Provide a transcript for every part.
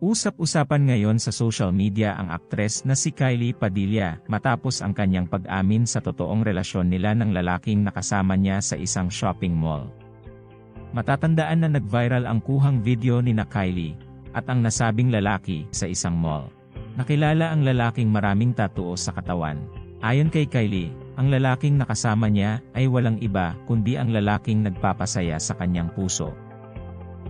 Usap-usapan ngayon sa social media ang aktres na si Kylie Padilla matapos ang kanyang pag-amin sa totoong relasyon nila ng lalaking nakasama niya sa isang shopping mall. Matatandaan na nag-viral ang kuhang video ni Kylie at ang nasabing lalaki sa isang mall. Nakilala ang lalaking maraming tattoo sa katawan. Ayon kay Kylie, ang lalaking nakasama niya ay walang iba kundi ang lalaking nagpapasaya sa kanyang puso.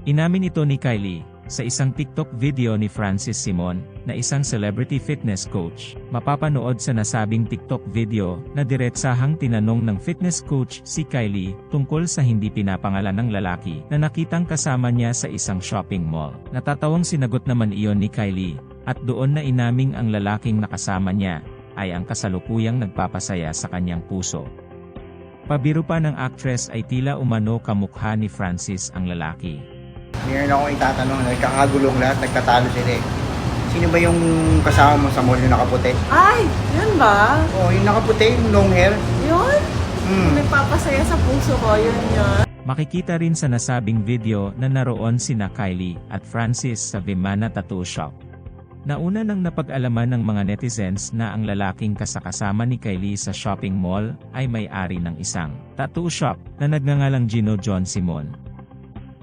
Inamin ito ni Kylie sa isang TikTok video ni Francis Simon, na isang celebrity fitness coach. Mapapanood sa nasabing TikTok video na diretsahang tinanong ng fitness coach si Kylie tungkol sa hindi pinapangalan ng lalaki na nakitang kasama niya sa isang shopping mall. Natatawang sinagot naman iyon ni Kylie, at doon na inaming ang lalaking nakasama niya ay ang kasalukuyang nagpapasaya sa kanyang puso. Pabiro pa ng actress ay tila umano kamukha ni Francis ang lalaki. Meron akong itatanong, nagkakagulong lahat, nagkatalo sila eh. Sino ba yung kasama mo sa mall yung nakaputi? Ay, yun ba? Oh, yung nakaputi, yung long hair. Yun? Nagpapasaya sa puso ko, yun. Makikita rin sa nasabing video na naroon sina Kylie at Francis sa Vimana Tattoo Shop. Nauna nang napag-alaman ng mga netizens na ang lalaking kasakasama ni Kylie sa shopping mall ay may-ari ng isang tattoo shop na nagngangalang Gino John Simon.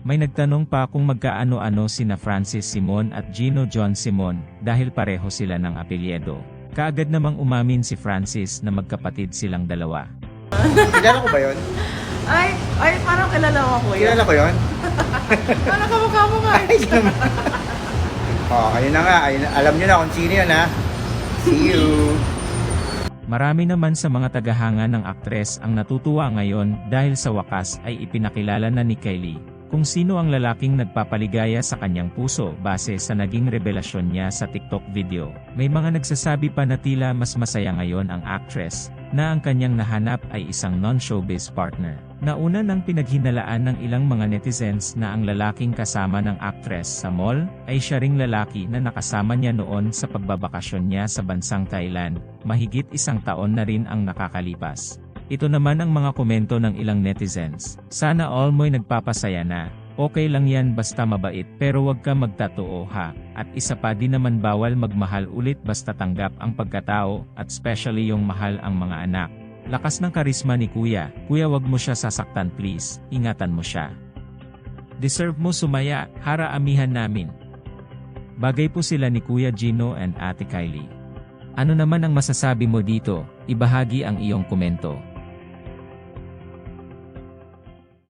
May nagtanong pa kung magkaano-ano sina Francis Simon at Gino John Simon dahil pareho sila ng apelyido. Kaagad namang umamin si Francis na magkapatid silang dalawa. Kilala ko ba yun? Ay, parang kilala ko yun. Kilala ko yun? Parang kamukha mo nga. Oh, ayun na nga. Alam nyo na kung sino yun ha. See you! Marami naman sa mga tagahanga ng aktres ang natutuwa ngayon dahil sa wakas ay ipinakilala na ni Kylie kung sino ang lalaking nagpapaligaya sa kanyang puso base sa naging revelasyon niya sa TikTok video. May mga nagsasabi pa na tila mas masaya ngayon ang actress na ang kanyang nahanap ay isang non-showbiz partner. Nauna nang pinaghinalaan ng ilang mga netizens na ang lalaking kasama ng actress sa mall ay siya ring lalaki na nakasama niya noon sa pagbabakasyon niya sa bansang Thailand. Mahigit isang taon na rin ang nakakalipas. Ito naman ang mga komento ng ilang netizens. Sana all mo'y nagpapasaya na. Okay lang yan basta mabait pero wag ka magtatoo ha. At isa pa di naman bawal magmahal ulit basta tanggap ang pagkatao at especially yung mahal ang mga anak. Lakas ng karisma ni Kuya. Kuya wag mo siya sasaktan please. Ingatan mo siya. Deserve mo sumaya. Hara-amihan namin. Bagay po sila ni Kuya Gino and Ate Kylie. Ano naman ang masasabi mo dito? Ibahagi ang iyong komento.